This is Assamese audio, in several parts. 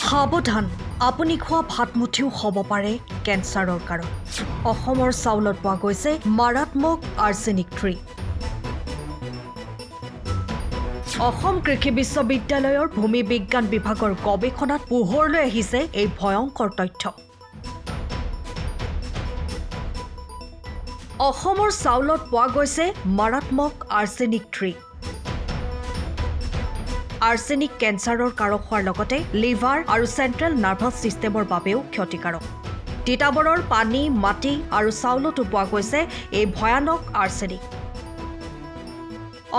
সাৱধান, আপুনি খোৱা ভাতমুঠিও হ'ব পাৰে কেঞ্চাৰৰ কাৰণ। অসমৰ চাউলত পোৱা গৈছে মাৰাত্মক আৰ্ছেনিক 3। অসম কৃষি বিশ্ববিদ্যালয়ৰ ভূমি বিজ্ঞান বিভাগৰ গৱেষণাত পোহৰলৈ আহিছে এই ভয়ংকৰ তথ্য। অসমৰ চাউলত পোৱা গৈছে মাৰাত্মক আৰ্ছেনিক 3। আৰ্ছেনিক কেঞ্চাৰৰ কাৰক হোৱাৰ লগতে লিভাৰ আৰু চেণ্ট্ৰেল নাৰ্ভাছ ছিষ্টেমৰ বাবেও ক্ষতিকাৰক। তিতাবৰৰ পানী, মাটি আৰু চাউলতো পোৱা গৈছে এই ভয়ানক আৰ্ছেনিক।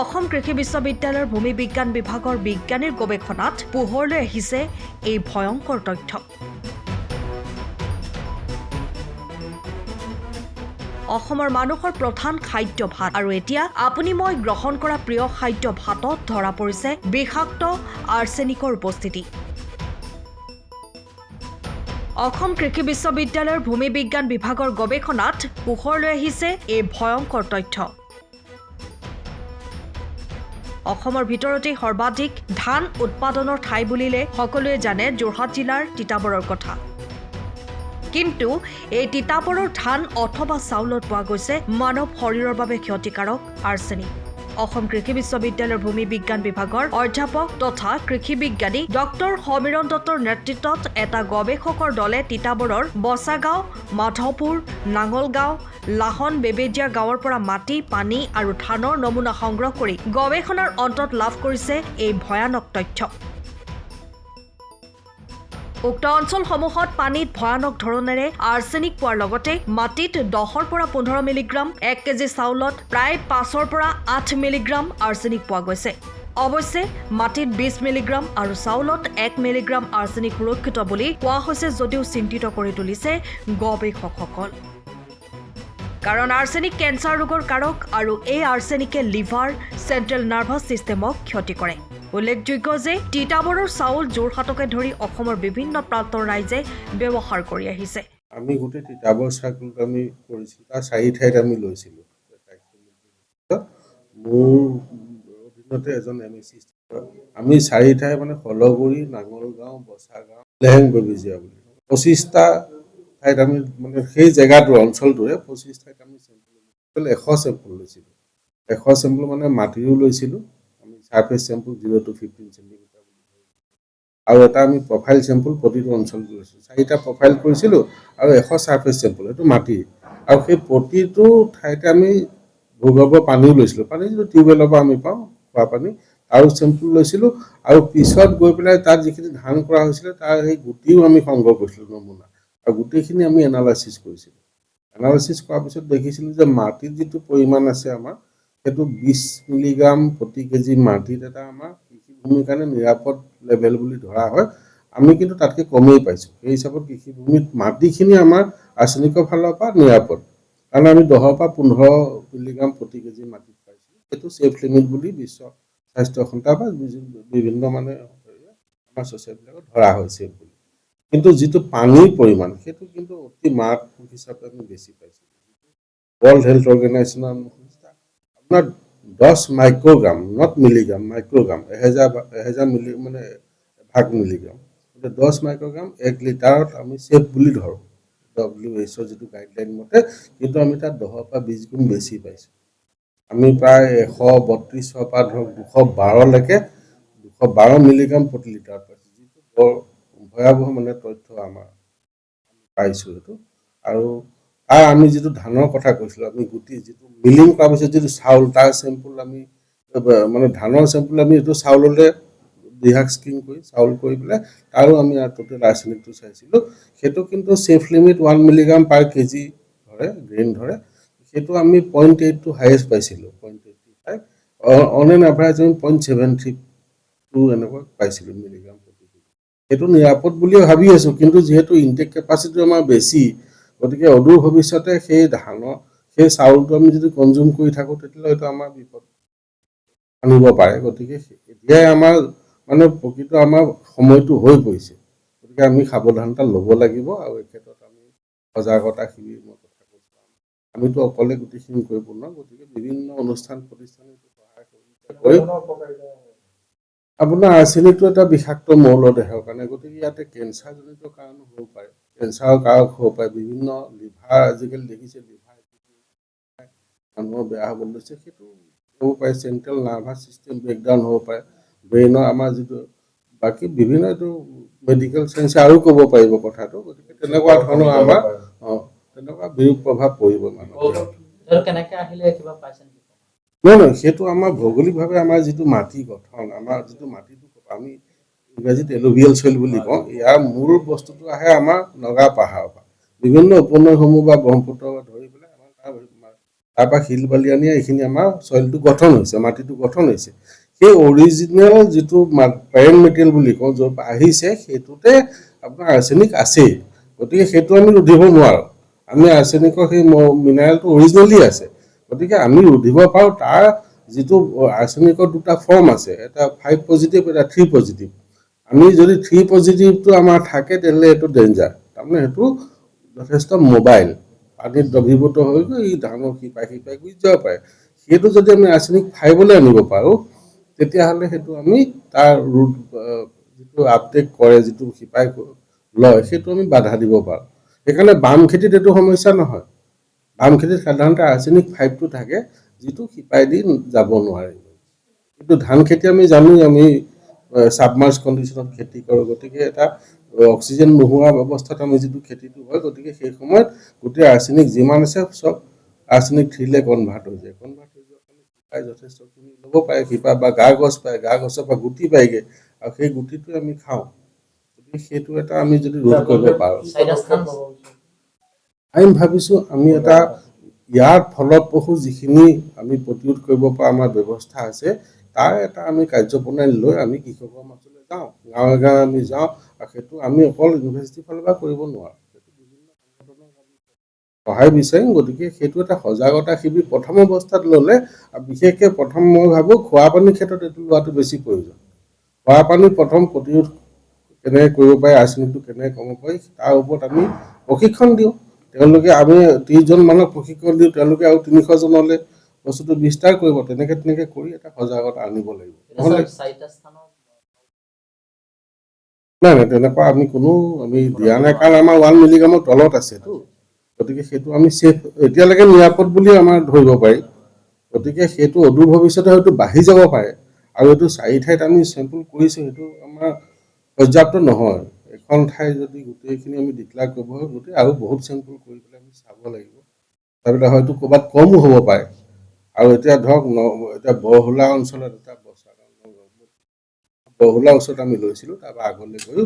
অসম কৃষি বিশ্ববিদ্যালয়ৰ ভূমি বিজ্ঞান বিভাগৰ বিজ্ঞানীৰ গৱেষণাত পোহৰলৈ আহিছে এই ভয়ংকৰ তথ্য। অসমৰ মানুহৰ প্ৰধান খাদ্য ভাত, আৰু এতিয়া আপুনি মই গ্ৰহণ কৰা প্ৰিয় খাদ্য ভাতত ধৰা পৰিছে বিষাক্ত আৰ্ছেনিকৰ উপস্থিতি। অসম কৃষি বিশ্ববিদ্যালয়ৰ ভূমি বিজ্ঞান বিভাগৰ গৱেষণাত পোহৰলৈ আহিছে এই ভয়ংকৰ তথ্য। অসমৰ ভিতৰতে সৰ্বাধিক ধান উৎপাদনৰ ঠাই বুলিলে সকলোৱে জানে যোৰহাট জিলাৰ তিতাবৰৰ কথা। কিন্তু এই তিতাবৰৰ ধান অথবা চাউলত পোৱা গৈছে মানৱ শৰীৰৰ বাবে ক্ষতিকাৰক আৰ্ছেনিক। অসম কৃষি বিশ্ববিদ্যালয়ৰ ভূমি বিজ্ঞান বিভাগৰ অধ্যাপক তথা কৃষি বিজ্ঞানী ডক্টৰ সমীৰণ দত্তৰ নেতৃত্বত এটা গৱেষকৰ দলে তিতাবৰৰ বচাগাঁও, মাধৱপুৰ, নাঙলগাঁও, লাহন, বেবেজিয়া গাঁৱৰ পৰা মাটি, পানী আৰু ধানৰ নমুনা সংগ্ৰহ কৰি গৱেষণাৰ অন্তত লাভ কৰিছে এই ভয়ানক তথ্য। উক্ত অঞ্চলসমূহত পানীত ভয়ানক ধৰণেৰে আৰ্ছেনিক পোৱাৰ লগতে মাটিত 10ৰ পৰা 15 মিলিগ্ৰাম, 1 কেজি চাউলত প্ৰায় 5ৰ পৰা 8 মিলিগ্ৰাম আৰ্ছেনিক পোৱা গৈছে। অৱশ্যে মাটিত 20 মিলিগ্ৰাম আৰু চাউলত 1 মিলিগ্ৰাম আৰ্ছেনিক সুৰক্ষিত বুলি কোৱা হৈছে যদিও চিন্তিত কৰি তুলিছে গৱেষকসকল। কাৰণ আৰ্ছেনিক কেঞ্চাৰ ৰোগৰ কাৰক আৰু এই আৰ্ছেনিকে লিভাৰ, চেণ্ট্ৰেল নাৰ্ভাছ ছিষ্টেমক ক্ষতি কৰে। উল্লেখযোগ্য যে তিতাবৰৰ চাউল যোৰহাটকে ধৰি অসমৰ বিভিন্ন প্ৰান্তৰ ৰাইজে ব্যৱহাৰ কৰি আহিছে। আমি গোটেই তিতাবৰ চাৰ্কুলটো আমি কৰিছিলোঁ, তাৰ 4 ঠাইত আমি লৈছিলোঁ। মোৰ অধীনতে এজন MEC, আমি 4 ঠাই মানে হলগুৰি, নাঙলগাঁও, বচাগাঁও, লেহেং, বেবেজিয়া বুলি 25টা ঠাইত আমি মানে সেই জেগাটোৰ অঞ্চলটোৰে 25 ঠাইত আমি চেম্পল 100 চেম্পল লৈছিলোঁ। 100 চেম্পল মানে মাটিও লৈছিলোঁ আমি, ছাৰ্ফেচ চেম্পল 0 to 15 চেণ্টিমিটাৰ বুলি আৰু এটা আমি প্ৰফাইল চেম্পল প্ৰতিটো অঞ্চলটো লৈছিলোঁ। 4টা প্ৰফাইল কৰিছিলোঁ আৰু 100 ছাৰ্ফেচ চেম্পল, এইটো মাটি। আৰু সেই প্ৰতিটো ঠাইতে আমি ভূগৰ্ভ পানীও লৈছিলোঁ, পানী যিটো টিউবৱেলৰ পৰা আমি পাওঁ খোৱা পানী, আৰু চেম্পল লৈছিলোঁ। আৰু পিছত গৈ পেলাই তাত যিখিনি ধান কৰা হৈছিলে তাৰ সেই গুটিও আমি সংগ্ৰহ কৰিছিলোঁ নমুনা, আৰু গোটেইখিনি আমি এনালাইচিছ কৰিছিলোঁ। এনালাইচিছ কৰাৰ পিছত দেখিছিলোঁ যে মাটিত যিটো পৰিমাণ আছে আমাৰ, সেইটো 20 মিলিগ্ৰাম প্ৰতি কেজি মাটিত এটা আমাৰ কৃষিভূমিৰ কাৰণে নিৰাপদ লেভেল বুলি ধৰা হয়। আমি কিন্তু তাতকৈ কমেই পাইছোঁ। সেই হিচাপত কৃষিভূমিত মাটিখিনি আমাৰ আৰ্ছেনিকৰ ফালৰ পৰা নিৰাপদ, কাৰণ আমি 10ৰ পৰা 15 মিলিগ্ৰাম প্ৰতি কেজি মাটিত পাইছোঁ। সেইটো ছেফ লিমিট বুলি বিশ্ব স্বাস্থ্য সংস্থা বা বিভিন্ন মানে আমাৰ ছ'চাইটিবিলাকত ধৰা হৈছে বুলি। কিন্তু যিটো পানীৰ পৰিমাণ সেইটো কিন্তু অতি মাৰাত্মক হিচাপে আমি বেছি পাইছোঁ। ৱৰ্ল্ড হেল্থ অৰ্গেনাইজেশ্যনৰ আপোনাৰ 10 মাইক্ৰগ্ৰাম, নট মিলিগ্ৰাম, মাইক্ৰগ্ৰাম, 1000 মিলি মানে ভাগ মিলিগ্ৰাম, 10 মাইক্ৰগ্ৰাম 1 লিটাৰত আমি ছেফ বুলি ধৰোঁ WHO যিটো গাইডলাইন মতে, কিন্তু আমি তাত 10ৰ পৰা 20 গুণ বেছি পাইছোঁ। আমি প্ৰায় 132ৰ পৰা ধৰক 212লৈকে 212 মিলিগ্ৰাম প্ৰতি লিটাৰত পাইছোঁ, যিটো বৰ ভয়াৱহ মানে তথ্য আমাৰ পাইছোঁ এইটো। আৰু তাৰ আমি যিটো ধানৰ কথা কৈছিলোঁ, আমি গুটি যিটো মিলিং কৰাৰ পিছত যিটো চাউল, তাৰ চেম্পল আমি মানে ধানৰ চেম্পল আমি এইটো চাউললৈ ডিহাস্কিং কৰি চাউল কৰি পেলাই তাৰো আমি টোটেল আৰ্ছেনিকটো চাইছিলোঁ। সেইটো কিন্তু ছেফ লিমিট 1 মিলিগ্ৰাম পাৰ কেজি ধৰে, গ্ৰেইন ধৰে। সেইটো আমি 0.8 টু হাইয়েষ্ট পাইছিলোঁ, 0.85, অন এন এভাৰেজ আমি 0.72 এনেকুৱা পাইছিলোঁ মিলিগ্ৰাম প্ৰতি কেজি। সেইটো নিৰাপদ বুলিয়ে ভাবি আছোঁ, কিন্তু যিহেতু ইনটেক কেপাচিটি আমাৰ বেছি, গতিকে অদূৰ ভৱিষ্যতে সেই ধানৰ সেই চাউলটো আমি যদি কনজিউম কৰি থাকোঁ তেতিয়াহ'লে হয়তো আমাৰ বিপদ আনিব পাৰে। গতিকে এতিয়াই আমাৰ মানে প্ৰকৃত আমাৰ সময়টো হৈ পৰিছে, গতিকে আমি সাৱধানতা ল'ব লাগিব। আৰু এই ক্ষেত্ৰত আমি সজাগতা শিবিৰ মই কথা কৈছোঁ, আমিতো অকলে গোটেইখিনি কৰিব নোৱাৰোঁ, গতিকে বিভিন্ন অনুষ্ঠান প্ৰতিষ্ঠানে সহায় কৰি আপোনাৰ আৰ্ছেনিকটো এটা বিষাক্ত মৌল দেহৰ কাৰণে, গতিকে ইয়াতে কেঞ্চাৰজনিত কাৰণ হ'ব পাৰে, কেঞ্চাৰৰ কাৰক হ'ব পাৰে, বিভিন্ন লিভাৰ আজিকালি দেখিছে লিভাৰ মানুহৰ বেয়া হ'ব লৈছে, সেইটো হ'ব পাৰে, চেণ্ট্ৰেল নাৰ্ভাছ ছিষ্টেম ব্ৰেকডাউন হ'ব পাৰে, ব্ৰেইনৰ আমাৰ যিটো বাকী বিভিন্ন এইটো মেডিকেল চায়েন্সে আৰু ক'ব পাৰিব কথাটো, গতিকে তেনেকুৱা ধৰণৰ আমাৰ তেনেকুৱা বিৰূপ প্ৰভাৱ পৰিব মানুহৰ। কেনেকে আহিলে কিবা পাইছে নেকি? নহয়, সেইটো আমাৰ ভৌগোলিকভাৱে আমাৰ যিটো মাটি গঠন, আমাৰ যিটো মাটিটো আমি ইংৰাজীত এলুভিয়েল চইল বুলি কওঁ, ইয়াৰ মূল বস্তুটো আহে আমাৰ নগা পাহাৰৰ পৰা, বিভিন্ন উপনৈসমূহ বা ব্ৰহ্মপুত্ৰ ধৰি পেলাই আমাৰ তাৰপৰা শিল বালি আনি এইখিনি আমাৰ চইলটো গঠন হৈছে, মাটিটো গঠন হৈছে। সেই অৰিজিনেল যিটো পেৰেণ্ট মেটেৰিয়েল বুলি কওঁ, য'ৰ পৰা আহিছে, সেইটোতে আপোনাৰ আৰ্ছেনিক আছেই, গতিকে সেইটো আমি ৰুধিব নোৱাৰোঁ। আমি আৰ্ছেনিকৰ সেই মিনাৰেলটো অৰিজিনেলি আছে, গতিকে আমি ৰুধিব পাৰোঁ। তাৰ যিটো আৰ্ছেনিকৰ দুটা ফৰ্ম আছে, এটা 5 পজিটিভ, এটা 3 পজিটিভ। আমি যদি 3 পজিটিভটো আমাৰ থাকে, তেনেহ'লে এইটো ডেঞ্জাৰ, তাৰমানে সেইটো যথেষ্ট মোবাইল, পানীত দ্ৰৱীভূত হৈ গৈ এই ধানৰ শিপাই গুচি যাব পাৰে। সেইটো যদি আমি আৰ্ছেনিক 5লৈ আনিব পাৰোঁ, তেতিয়াহ'লে সেইটো আমি তাৰ ৰুট যিটো আপটেক কৰে, যিটো শিপাই লয়, সেইটো আমি বাধা দিব পাৰোঁ। সেইকাৰণে বাম খেতিত এইটো সমস্যা নহয়। বাম খেতিত সাধাৰণতে আৰ্ছেনিক 5টো থাকে, যিটো শিপাই দি যাব নোৱাৰে। কিন্তু ধান খেতি আমি জানো, আমি ছাবমাৰ্জ কণ্ডিশ্যনত খেতি কৰোঁ, গতিকে এটা অক্সিজেন নোহোৱা অৱস্থাত আমি যিটো খেতিটো হয়, গতিকে সেই সময়ত গোটেই আৰ্ছেনিক যিমান আছে চব আৰ্ছেনিক 3লৈ কনভাৰ্ট হৈ যায়। কনভাৰ্ট হৈ যোৱাৰ কাৰণে শিপাই যথেষ্টখিনি ল'ব পাৰে, শিপা বা গা গছ পায়, গা গছৰ পৰা গুটি পায়গৈ, আৰু সেই গুটিটোৱে আমি খাওঁ। গতিকে সেইটো এটা আমি যদি ৰোধ কৰিব পাৰোঁ, আমি ভাবিছোঁ আমি এটা ইয়াৰ ফলপ্ৰসূ যিখিনি আমি প্ৰতিৰোধ কৰিব পৰা আমাৰ ব্যৱস্থা আছে, তাৰ এটা আমি কাৰ্যপ্ৰণালী লৈ আমি কৃষকৰ মাজলৈ যাওঁ, গাঁৱে গাঁৱে আমি যাওঁ, আৰু সেইটো আমি অকল ইউনিভাৰ্চিটিৰ ফালৰ পৰা কৰিব নোৱাৰোঁ, সেইটো বিভিন্ন সংগঠনক আমি সহায় বিচাৰিম। গতিকে সেইটো এটা সজাগতা শিবিৰ প্ৰথম অৱস্থাত ল'লে, আৰু বিশেষকৈ প্ৰথম মই ভাবোঁ খোৱা পানীৰ ক্ষেত্ৰত এইটো লোৱাটো বেছি প্ৰয়োজন। খোৱা পানী প্ৰথম প্ৰতিৰোধ কেনেকৈ কৰিব পাৰি, আৰ্ছেনিকটো কেনেকৈ কমাব পাৰি, তাৰ ওপৰত আমি প্ৰশিক্ষণ দিওঁ। তেওঁলোকে আমি 30জন মানুহক প্ৰশিক্ষণ দিওঁ, তেওঁলোকে আৰু 300জনলৈ বস্তুটো বিস্তাৰ কৰিব, তেনেকৈ কৰি এটা সজাগতা আনিব লাগিব। নহ'লে নাই তেনেকুৱা আমি কোনো দিয়া নাই, কাৰণ আমাৰ 1 মিলিগ্ৰামৰ তলত আছেতো, গতিকে সেইটো আমি ছেফ, এতিয়ালৈকে নিৰাপদ বুলি আমাৰ ধৰিব পাৰি। গতিকে সেইটো অদূৰ ভৱিষ্যতে হয়তো বাঢ়ি যাব পাৰে, আৰু এইটো 4 ঠাইত আমি চেম্পল কৰিছোঁ, সেইটো আমাৰ পৰ্যাপ্ত নহয়। এখন ঠাই যদি গোটেইখিনি আমি ডিক্লেয়াৰ কৰিব হয়, গোটেই আৰু বহুত চেম্পল কৰি পেলাই আমি চাব লাগিব, তাৰপিছত হয়তো ক'ৰবাত কমো হ'ব পাৰে। আৰু এতিয়া ধৰক এতিয়া বৰহোলা অঞ্চলত এটা বৰহোলা ওচৰত আমি লৈছিলোঁ, তাৰপৰা আগলৈ গৈ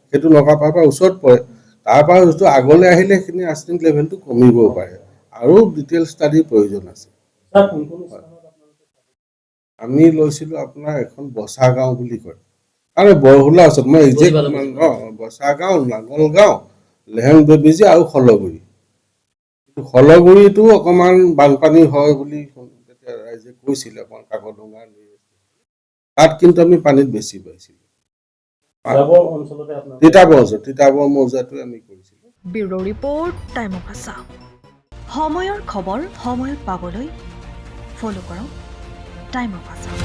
সেইটো নগাপাহাৰ পৰা ওচৰত পৰে, তাৰপৰা যিটো আগলৈ আহিলে সেইখিনি আৰ্ছেনিক লেভেলটো কমিবও পাৰে, আৰু ডিটেইল ষ্টাডিৰ প্ৰয়োজন আছে। আমি লৈছিলোঁ আপোনাৰ এখন বচা গাঁও বুলি কয়, আৰু বৰহোলা ওচৰত মই একজেক্ট বচা গাঁও, নাঙলগাঁও, লেহেং বেবেজী আৰু খলগুৰি। খলগুৰিটো অকণমান বানপানী হয় বুলি তেতিয়া ৰাইজে কৈছিলে, অকণমান কাকডোঙা তাত কিন্তু আমি পানীত বেছি পাইছিলোঁ। তিতাবৰ মৌজাটোৱে আমি কৰিছিলোঁ। Bureau report, time of Assam. সময়ৰ খবৰ সময়ত পাবলৈ ফ'ল' কৰক টাইম অফ আছাম।